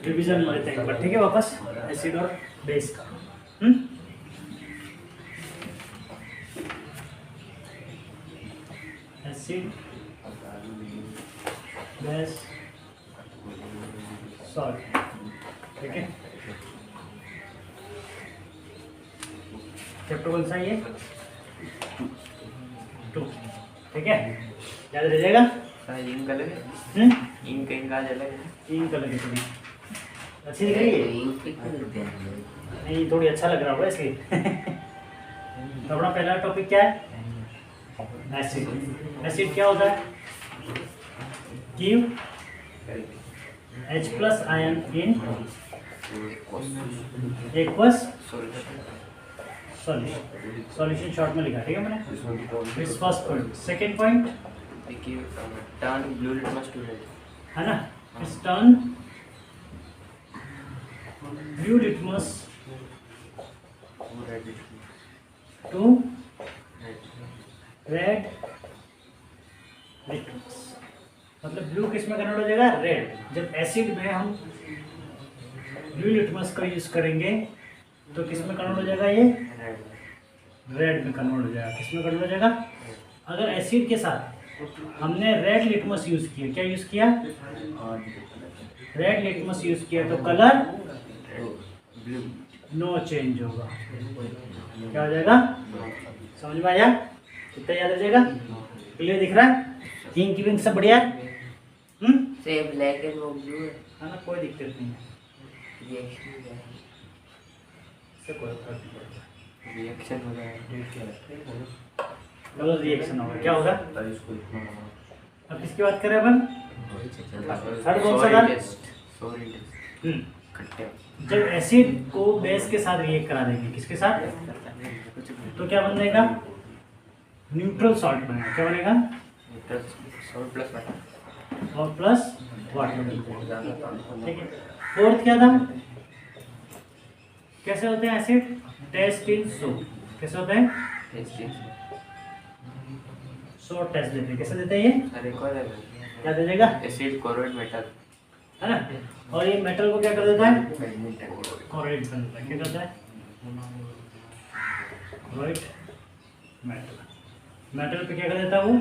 Revision लेते हैं एक बार, ठीक है, वापस एसिड और बेस का। एसिड, बेस, सॉल्ट, ठीक है। चैप्टर कौन सा है ये? 2, ठीक है, याद रह जाएगा। इंक अलग है, इंक आज अलग है, इंक अलग है। अच्छी दिख रही है? नहीं, थोड़ी अच्छा लग रहा होगा इसलिए। तो अपना पहला टॉपिक क्या है? एसिड। एसिड क्या होता है? Give H+ ion in aqueous solution. Solution short में लिखा, ठीक है मैंने। This first point. Second point turn blue litmus to red, है ना, इस turn blue litmus to red litmus. मतलब ब्लू किस में कन्वर्ट हो जाएगा? रेड। जब एसिड में हम ब्लू लिटमस का यूज करेंगे तो किस में कन्वर्ट हो जाएगा? ये रेड में कन्वर्ट हो जाएगा। किस में कन्वर्ट हो जाएगा? अगर एसिड के साथ हमने रेड लिटमस यूज किया, क्या यूज किया? रेड लिटमस यूज किया तो कलर नो चेंज होगा। क्या हो जाएगा? समझ में आया? कितना याद रह क्लियर दिख रहा है? इंक विंक सब बढ़िया है? से ब्लैक एंड ब्लू है ना, कोई दिक्कत नहीं है। रिएक्शन हो रहा है, डबल रिएक्शन होगा। क्या होगा? अब किसकी बात करें अपन? थर्ड कौन सा था? जब एसिड को बेस के साथ रिएक्ट करा देंगे, किसके साथ? तो क्या बन जाएगा? न्यूट्रल सॉल्ट बनेगा। क्या बनेगा? सॉल्ट प्लस वाटर और प्लस वाटर, ठीक है। फोर्थ क्या था? कैसे होते हैं एसिड? टेस्ट इन सोप। कैसे होते हैं? सो टेस्ट देते हैं। कैसे देते हैं ये? क्या दे देगा? एसिड कोरोइड मेटल, है ना। और ये मेटल को क्या कर देता है? कोरोइड कर देता है। क्या करता है? Choroid metal. मेटल पे क्या कर देता है वो?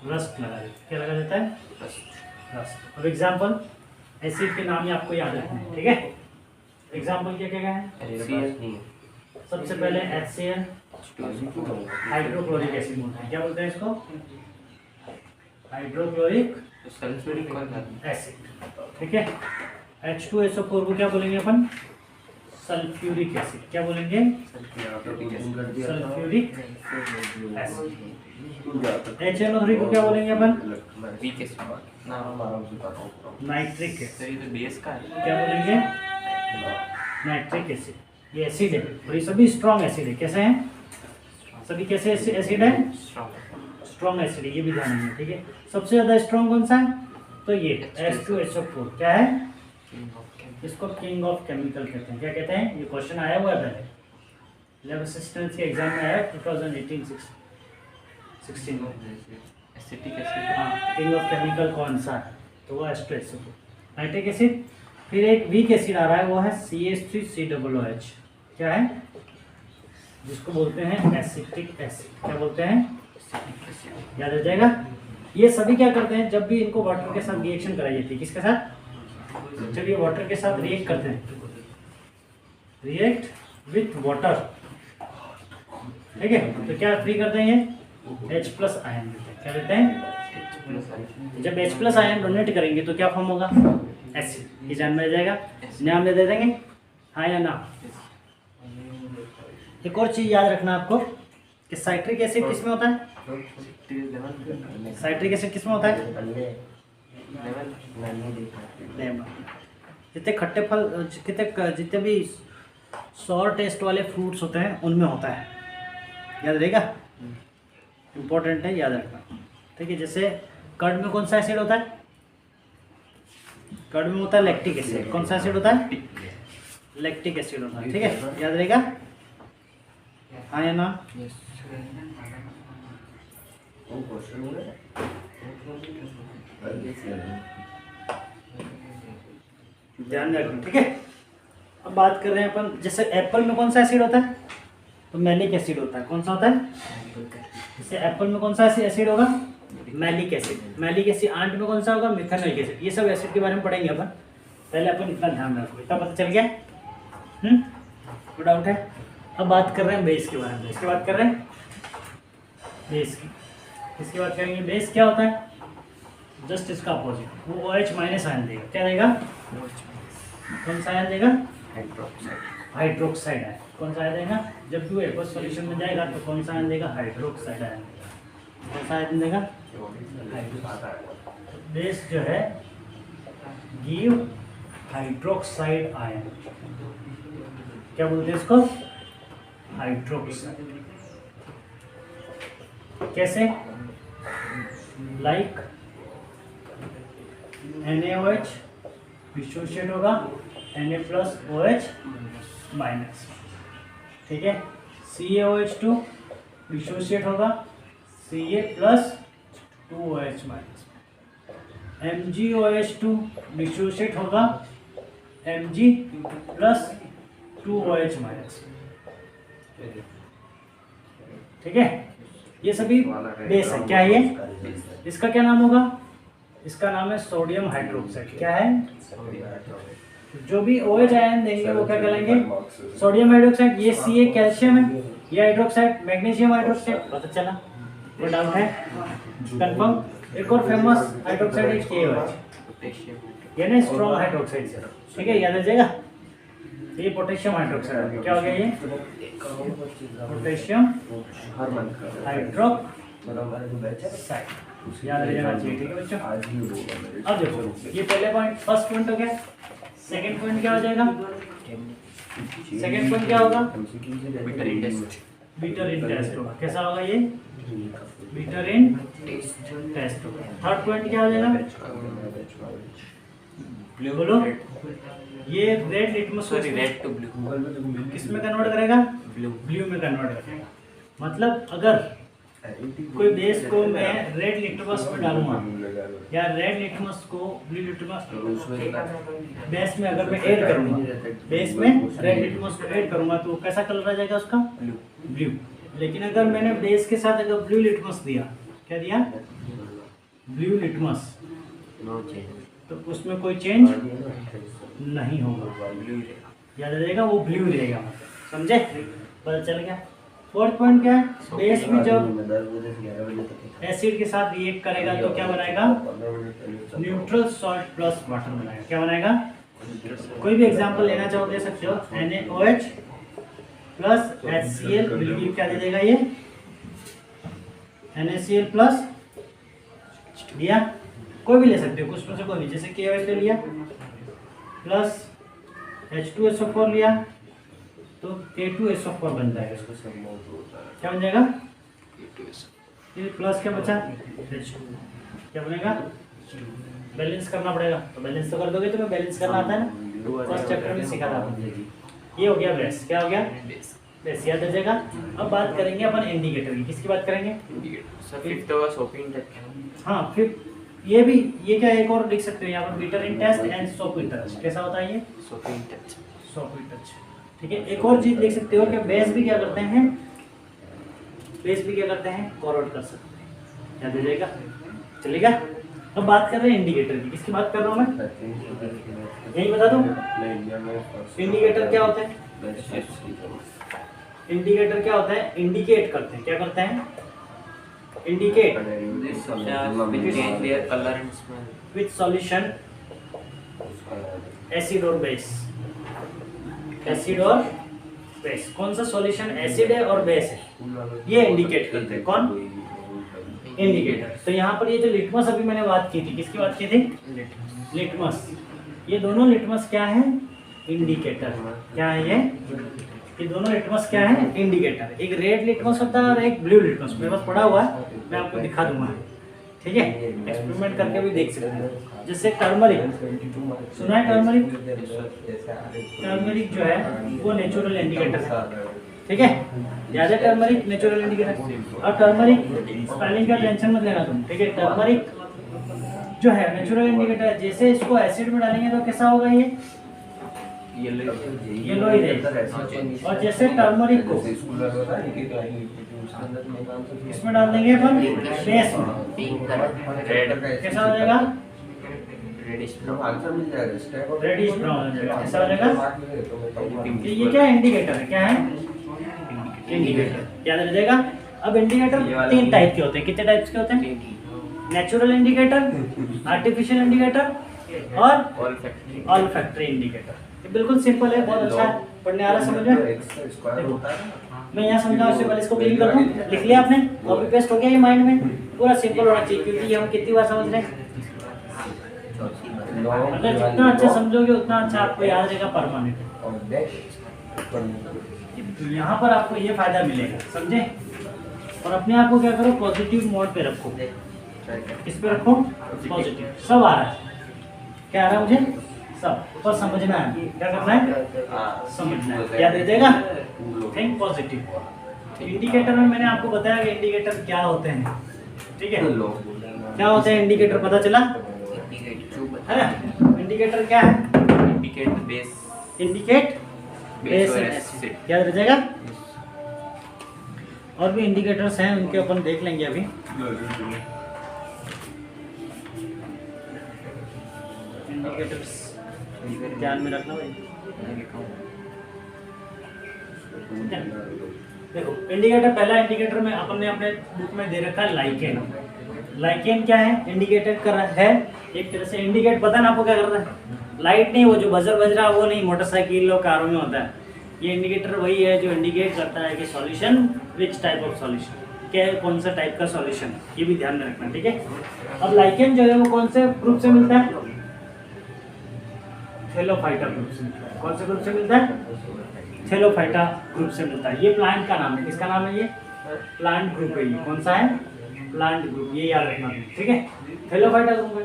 रस्ट लगा देता है। क्या लगा देता है? रस्ट। अब एग्जाम्पल, एसिड के नाम ही आपको याद रखना है, ठीक है। एग्जाम्पल क्या क्या है? सबसे पहले HCl, हाइड्रोक्लोरिक एसिड बोलते हैं। क्या बोलते हैं इसको? हाइड्रोक्लोरिक सल्फ्यूरिक एसिड, ठीक है। H2SO4 को क्या बोलेंगे अपन? Sulphuric acid. क्या बोलेंगे? Sulphuric acid. HNO3 को क्या बोलेंगे अपन? Nitric acid. तो बेस का है, क्या बोलेंगे? Nitric acid. ये एसिड है और ये सभी स्ट्रॉन्ग एसिड है। कैसे हैं? सभी कैसे एसिड है? स्ट्रॉन्ग एसिड है, ये भी ध्यान रखना, ठीक है। सबसे ज्यादा स्ट्रॉन्ग कौन सा है? तो ये H2SO4 क्या है? इसको किंग ऑफ केमिकल कहते हैं। क्या कहते हैं? ये क्वेश्चन आया हुआ है पहले लैब असिस्टेंट के एग्जाम में आया 2018-16 में। एसिटिक एसिड, हाँ, किंग ऑफ केमिकल कौन सा है? तो वो H2SO4, नाइट्रिक एसिड। फिर एक वीक एसिड आ रहा है, वो है CH3COOH। क्या है? जिसको बोलते हैं एसिटिक एसिड। क्या बोलते हैं? याद रह जाएगा। ये सभी क्या करते हैं? जब भी इनको वाटर के साथ रिएक्शन कराई जाती है, किसके साथ? जब ये वाटर के साथ रिएक्ट करते हैं, रिएक्ट विथ वाटर, ठीक है, तो क्या फ्री करते हैं? ये H+ आयन देते हैं। क्या देते हैं? जब H+ आयन डोनेट करेंगे तो क्या फॉर्म होगा? एसिड। ये जान में आ जाएगा। नाम दे देंगे, हाँ या ना। एक और चीज याद रखना आपको कि साइट्रिक एसिड किसमें होता है? साइट्रिक एसिड किसमें होता है? जितने खट्टे फल, जितने भी सॉर टेस्ट वाले फ्रूट्स होते हैं उनमें होता है। याद रहेगा, इम्पोर्टेंट है, याद रखना, ठीक है। जैसे कर्ड में कौन सा एसिड होता है? कर्ड में होता है लैक्टिक एसिड। कौन सा एसिड होता है? लैक्टिक एसिड होता है, ठीक है, याद रहेगा, हाँ या ना। ध्यान रखना, ठीक है। अब बात कर रहे हैं अपन, जैसे एप्पल में कौन सा एसिड होता है, तो मैलिक एसिड होता है। कौन सा होता है, जैसे एप्पल में कौन सा एसिड होगा, malic acid. Malic acid ant में कौन सा होगा, मिथानोइक एसिड। ये सब एसिड के बारे में पढ़ेंगे अपन, पहले अपन इतना ध्यान रखो, इतना पता चल गया। कोई डाउट है। अब बात कर रहे हैं बेस के बारे में। इसकी बात कर रहे हैं बेस की, इसकी बात करेंगे। बेस क्या होता है, जस्ट इसका अपोजिट, वो OH माइनस आयन देगा। क्या देगा, कौन सा आयन देगा, हाइड्रोक्साइड आयन। कौन सा आयन देगा, जब भी वो एक्वस सॉल्यूशन में जाएगा तो कौन सा आयन देगा, हाइड्रोक्साइड आयन देगा। कौन सा आयन देगा, बेस जो है गिव हाइड्रोक्साइड आयन। क्या बोलते हैं इसको, हाइड्रोक्साइड। कैसे, लाइक NaOH डिसोशिएट होगा Na प्लस OH माइनस, ठीक है। CaOH2 डिसोशिएट होगा Ca plus 2OH minus. MgOH2 dissociate होगा Mg प्लस 2OH माइनस, ठीक है। ये सभी बेस है। क्या है ये, इसका क्या नाम होगा, इसका नाम है सोडियम हाइड्रोक्साइड। क्या है, जो भी OH आयन देंगे वो क्या कहलाएंगे, सोडियम हाइड्रोक्साइड। ये Ca कैल्शियम है, ये हाइड्रोक्साइड मैग्नीशियम हाइड्रोक्साइड। पता चला, कोई डाउट है, कंफर्म। एक और फेमस हाइड्रोक्साइड है KOH, ये ना स्ट्रॉन्ग हाइड्रोक्साइड से, ठीक है, याद रखिएगा। ये पोटेशियम हाइड्रोक्साइड, क्या हो गया ये, पोटेशियम हाइड्रोक्साइड, याद रखना चाहिए, ठीक है बच्चों। अब देखो, ये पहले पॉइंट, फर्स्ट पॉइंट हो गया। सेकंड पॉइंट क्या हो जाएगा, सेकंड पॉइंट क्या होगा, बीटर इन टेस्ट होगा। कैसा होगा ये, बीटर इन टेस्ट होगा। थर्ड पॉइंट क्या हो जाएगा, बोलो, ये red litmus, red to blue, किस में कन्वर्ट करेगा, ब्लू में कन्वर्ट करेगा। मतलब अगर कोई बेस को मैं रेड लिटमस में डालूंगा या रेड लिटमस को ब्लू लिटमस बेस में अगर मैं ऐड करूंगा, बेस में रेड लिटमस को ऐड करूंगा तो कैसा कलर आ जाएगा उसका, ब्लू। लेकिन अगर मैंने बेस के साथ अगर ब्लू लिटमस दिया, क्या दिया, ब्लू लिटमस, तो उसमें कोई चेंज नहीं होगा, याद रहेगा, वो ब्लू रहेगा। समझे, पता चल गया। फोर्थ पॉइंट क्या है, बेस भी जब एसिड के साथ रिएक्ट करेगा तो क्या बनाएगा, न्यूट्रल सॉल्ट प्लस वाटर बनाएगा। क्या बनाएगा, कोई भी एग्जांपल लेना चाहो दे सकते हो। NaOH plus HCl will give, क्या दे देगा ये, NaCl प्लस दिया, कोई भी ले सकते हो, कुछ में से कोई भी, जैसे KOH ले लिया प्लस H2SO4 लिया तो K2SO4 बन जाएगा। इसको क्या बन जाएगा, ये प्लस क्या बचा, H2, क्या बनेगा, बैलेंस करना पड़ेगा, तो बैलेंस तो कर दोगे, तुम्हें बैलेंस करना आता है ना, फर्स्ट चैप्टर में सीखा था। ये हो गया बेस, क्या हो गया, बेस, याद रखिएगा। अब बात करेंगे अपन इंडिकेटर की, किसकी बात करेंगे, हाँ फिर ये भी, ये क्या एक और लिख सकते हो यहाँ पर, bitter in taste and soap in touch. कैसा होता है ये, सोप इन टच, ठीक है। एक और चीज लिख सकते हो कि बेस भी क्या करते हैं, बेस भी क्या करते हैं, कॉरोड कर सकते हैं, याद रखिएगा, चलेगा। अब बात कर रहे हैं इंडिकेटर की, किसकी बात कर रहा हूँ मैं, यही बता दूँ, इंडिकेटर क्या होता है, इंडिकेटर क्या होता है, इंडिकेट करते हैं, क्या करते हैं, इंडिकेट विथ सॉल्यूशन, एसिड और बेस, एसिड और बेस। कौन सा सॉल्यूशन एसिड है और बेस है, ये इंडिकेट करते हैं, कौन, इंडिकेटर। तो यहाँ पर ये जो लिटमस अभी मैंने बात की थी, किसकी बात की थी, लिटमस, ये दोनों लिटमस क्या है, इंडिकेटर। क्या है ये दोनों लिटमस क्या है, इंडिकेटर। एक रेड लिटमस होता है और एक ब्लू लिटमस, मेरे पास पड़ा हुआ है, मैं आपको दिखा दूंगा, ठीक है, एक्सपेरिमेंट करके भी देख सकते हैं। जैसे टर्मरिक, सुना है टर्मरिक, टर्मरिक जो है वो नेचुरल इंडिकेटर है, ठीक है, याद है टर्मरिक नेचुरल इंडिकेटर। और टर्मरिक स्पेलिंग का टेंशन मत लेना तुम, ठीक है। टर्मरिक जो है नेचुरल इंडिकेटर है, जैसे इसको एसिड में डालेंगे तो कैसा होगा ये येलो येलो ही रहेगा। और जैसे टर्मरिक को इसमें डाल देंगे अपन बेस में, पिंक रेड कैसा हो जाएगा रेडिश रेडिश ब्राउन हो जाएगा। कैसा हो जाएगा ये क्या इंडिकेटर है, क्या है इंडिकेटर, याद रह जाएगा। अब इंडिकेटर तीन टाइप के होते हैं, कितने टाइप्स के होते हैं, नेचुरल इंडिकेटर, आर्टिफिशियल इंडिकेटर और ऑल्फैक्टरी इंडिकेटर। ये बिल्कुल सिंपल है, बहुत अच्छा है, पढ़ने आ रहा है, समझ में। मैं यहाँ समझाऊँ उससे पहले इसको क्लीन कर दूँ, लिख लिया आपने, कॉपी पेस्ट हो गया ये माइंड में, पूरा सिंपल होना चाहिए, क्योंकि ये हम कितनी बार समझ रहे हैं। मतलब जितना अच्छा समझोगे उतना अच्छा आपको याद रहेगा परमानेंट। यहाँ पर आपको ये फायदा मिलेगा, समझे। और अपने आप को क्या करो, पॉजिटिव मोड पे रखो, किस पे रखो, पॉजिटिव। सब आ रहा है, क्या आ रहा है मुझे, सब, पर समझना है, क्या करना है, समझना है, याद रह जाएगा। Think positive. इंडिकेटर में मैंने आपको बताया कि इंडिकेटर क्या होते हैं, ठीक है, क्या होते हैं इंडिकेटर, पता चला है ना। इंडिकेटर क्या है, इंडिकेट बेस और एसिड, याद रह जाएगा। और भी इंडिकेटर्स हैं, उनके अपन देख लेंगे अभी। इंडिकेटर्स ध्यान में रखना भाई। देखो इंडिकेटर, पहला इंडिकेटर में अपन ने अपने बुक में दे रखा है लाइकेन। लाइकेन क्या है, इंडिकेटर कर रहा है एक तरह से, इंडिकेट पता ना आपको क्या कर रहा है, लाइट नहीं, वो जो बजर बज रहा है वो नहीं, मोटरसाइकिल और कारों में होता है। ये इंडिकेटर वही है जो इंडिकेट करता है कि solution which type of solution, क्या कौन सा टाइप का सॉल्यूशन, ये भी ध्यान में रखना, ठीक है। अब लाइकेन जो है वो कौन से ग्रुप से मिलता है, थैलोफाइटा ग्रुप से। कौन से ग्रुप से मिलता है, थैलोफाइटा ग्रुप से मिलता है। ये प्लांट का नाम है, किसका नाम है, ये प्लांट ग्रुप है। ये कौन सा है, प्लांट ग्रुप, ये याद रखना, ठीक है, थैलोफाइटा ग्रुप है।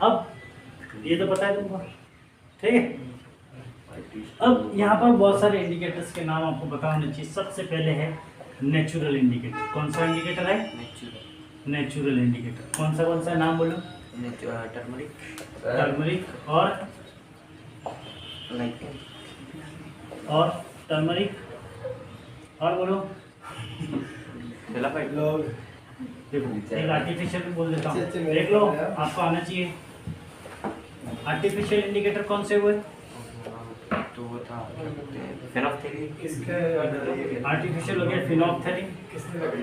अब ये तो पता है तुमको, ठीक है। अब यहाँ पर बहुत सारे इंडिकेटर्स के नाम आपको पता होने चाहिए। सबसे पहले है नेचुरल इंडिकेटर। कौन सा इंडिकेटर है, नेचुरल इंडिकेटर। कौन सा नाम बोलो, टर्मरिक और टर्मरिक और बोलो देखो, एक आर्टिफिशियल भी बोल देता हूँ, देख लो, आपको आना चाहिए। आर्टिफिशियल इंडिकेटर कौन से हुए, तो वो था फेनोफ्थेलिन, आर्टिफिशियल हो गया फिनोफ्थेलिन,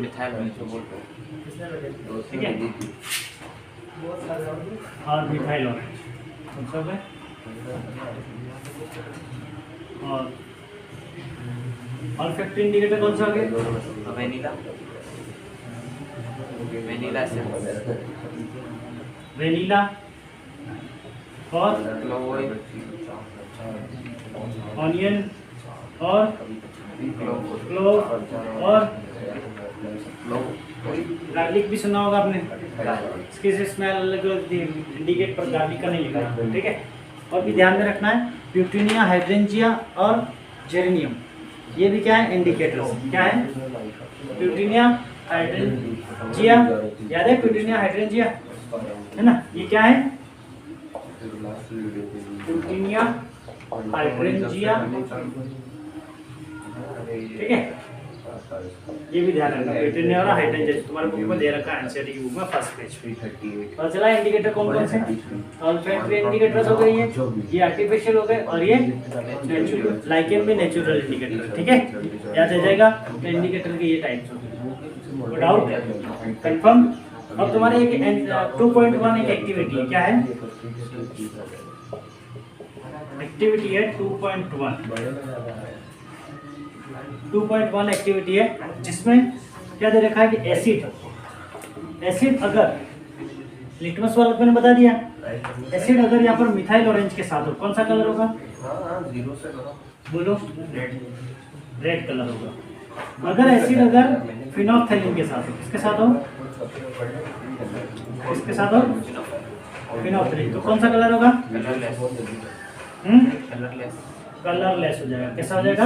मिथाइल, ठीक है, और मिथाइल कौन सा हो गया, और ऑल्फैक्टरी इंडिकेटर कौन सा हो गया, वेनिला और ऑनियन और क्लोव और गार्लिक भी सुना होगा आपने, इसकी स्मेल अलग होती है, इंडिकेट पर गार्लिक का नहीं लिखा है, ठीक है। और भी ध्यान में रखना है प्यूटिनिया, हाइड्रेंजिया और जेरेनियम, ये भी क्या है, इंडिकेटर्स। क्या है, प्यूटिनिया, हाइड्रेंजिया, याद है प्यूटिनिया हाइड्रेंजिया है ना, ये क्या है, प्यूटिनिया हाइड्रेंजिया, ठीक है। ये भी ध्यान रखना, प्यूटिनिया और हाइड्रेंजिया तुम्हारे बुक में दे रखा है, एनसीईआरटी की बुक में फर्स्ट पेज पे। और चला इंडिकेटर कौन कौन से, ऑल्फैक्टरी इंडिकेटर्स हो गए, ये आर्टिफिशियल हो गए, और ये नेचुरल, लाइकेन भी नेचुरल इंडिकेटर, ठीक है, याद रह जाएगा। तो इंडिकेटर के ये टाइप्स हो गए, डाउट कंफर्म। अब तुम्हारे एक 2.1 एक एक्टिविटी है, क्या है, एक्टिविटी है 2.1 एक्टिविटी है, जिसमें क्या दे रखा है कि एसिड अगर लिटमस वाला मैंने बता दिया, एसिड अगर यहाँ पर मिथाइल ऑरेंज के साथ हो, कौन सा कलर होगा, बोलो, रेड कलर होगा। अगर एसिड अगर फिनोफ्थेलिन के साथ हो, किसके साथ हो, किसके साथ हो, फिनोफ्थेलिन, तो कौन सा कलर होगा, कलरलेस हो जाएगा। कैसा हो जाएगा,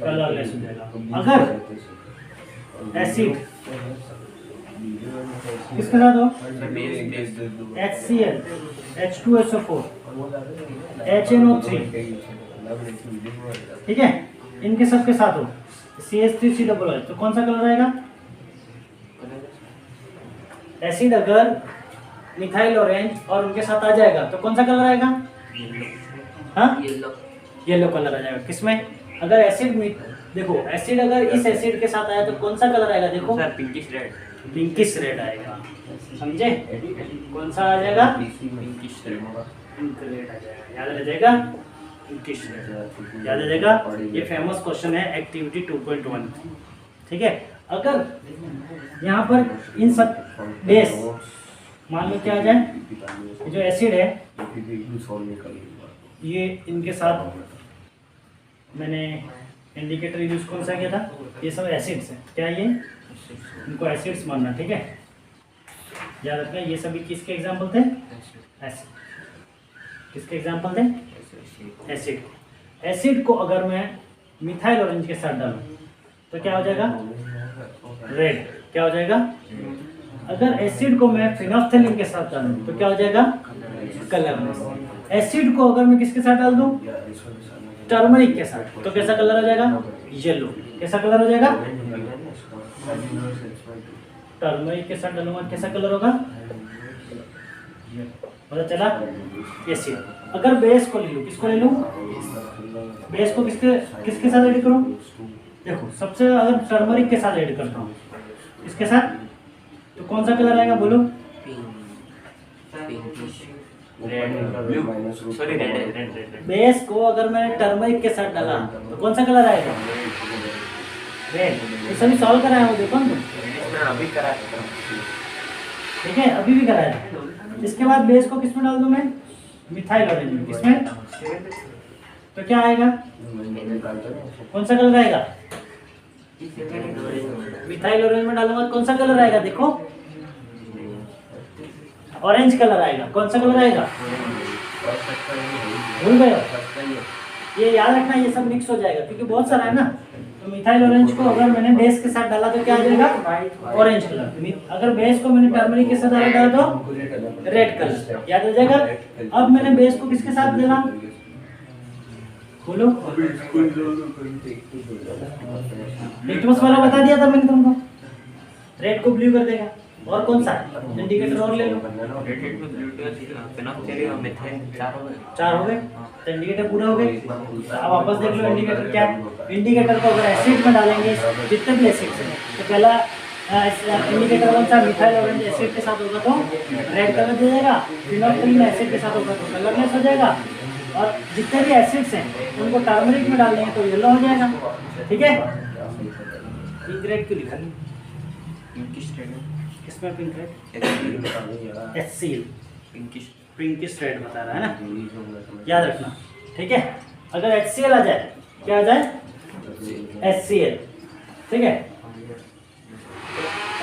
कलरलेस हो जाएगा। अगर एसिड किसके साथ हो? बेस HCl, H2SO4, HNO3, ठीक है, इनके सबके साथ हो CH3COOH, तो कौन सा कलर आएगा? एसिड अगर मिथाइल ऑरेंज और उनके साथ आ जाएगा तो कौन सा कलर आएगा? हाँ, येलो येलो कलर आ जाएगा। किसमें? अगर एसिड देखो, एसिड अगर इस एसिड के साथ आया तो कौन सा कलर आएगा? देखो, sir pinkish red pinkish red आएगा, समझे? कौन सा आ जाएगा? पिंकिश रेड पिंक रेड आ जाएगा, याद रह जाएगा, पिंकिश रेड याद रह जाएगा। ये फेमस क्वेश्चन है एक्टिविटी 2.1, ठीक है। अगर यहाँ पर इन सब बेस मान लो क्या आ जाए, जो एसिड है ये इनके साथ, मैंने इंडिकेटर यूज कौन सा किया था? ये सब एसिड्स हैं, क्या ये? इनको एसिड्स मानना, ठीक है, याद रखना। ये सभी किसके एग्जाम्पल थे? एसिड। किसके एग्जाम्पल थे? एसिड। एसिड को अगर मैं मिथाइल ऑरेंज के साथ डालूं तो क्या हो जाएगा? रेड। क्या हो जाएगा? अगर एसिड को मैं फिनोल्फथालीन के साथ डालूं तो क्या हो जाएगा? कलरलेस। एसिड को अगर मैं किसके साथ डाल दूं? टर्मरिक के साथ, तो कैसा कलर आ जाएगा? येलो। कैसा कलर हो जाएगा? टर्मरिक के साथ डालूंगा कैसा कलर होगा? पता चला? एसिड। अगर बेस को ले लूं, किसको ले लूं? बेस को किसके साथ ऐड करूं? देखो, सबसे अगर टर्मरिक के साथ ऐड करता हूं, इसके साथ, तो कौन सा कलर आएगा? बोलो। बेस को अगर मैंने टर्मरिक के साथ डाला तो कौन सा कलर आएगा? रेड। ये सभी सॉल्व कराया हो, देखो ना, अभी करा ठीक है, अभी भी कराया। इसके बाद बेस को किसमें डाल दूं मैं? मिथाइल ऑरेंज में। किसमें? तो क्या आएगा? कौन सा कलर आएगा? मिथाइल ऑरेंज में डालूंगा कौन सा कलर आएगा? देखो, ऑरेंज कलर आएगा। कौन सा कलर आएगा? भूल गए हो? ये याद रखना, ये सब मिक्स हो जाएगा क्योंकि बहुत सारा है ना। तो मिथाइल ऑरेंज को अगर मैंने बेस के साथ डाला तो क्या आ जाएगा? Orange colour. अगर बेस को मैंने टर्मरिक के साथ डाला तो रेड कलर, याद आ जाएगा। अब मैंने बेस को किसके साथ डाला? बोलो। लिटमस वाला बता दिया था मैंने तुमको, रेड को ब्लू कर देगा। और कौन सा इंडिकेटर और ले लो? चार हो गए, तो इंडिकेटर पूरा हो गए। अब वापस देख लो इंडिकेटर क्या है। इंडिकेटर को अगर एसिड में डालेंगे, जितने भी एसिड हैं, तो पहला इंडिकेटर कौन सा? मिथाइल ऑरेंज एसिड के साथ होगा तो रेड कलर दे देगा, फिनोल्फथालीन एसिड के साथ होगा तो कलरलेस हो जाएगा, और जितने भी एसिड्स हैं उनको टर्मरिक में डाल देंगे तो येलो हो जाएगा, ठीक है। पिंक रेड क्यों लिखा? किसमें pink red? HCl, pinkish red बता रहा है ना, याद रखना, ठीक है। अगर HCl आ जाए, क्या आ जाए? HCl, ठीक है।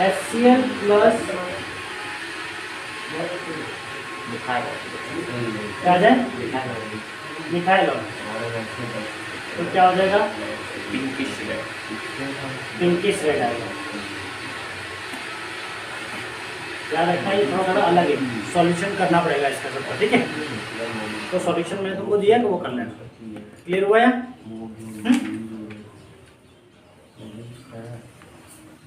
HCl प्लस क्या आ जाए? मिथाइल ऑरेंज, तो क्या हो जाएगा? पिंकिश रेड आएगा। याद रखना, ये थोड़ा अलग है, सॉल्यूशन करना पड़ेगा इसका सबका, ठीक है। तो सॉल्यूशन मैंने तुमको दिया कि वो कर लेना। क्लियर हुआ या?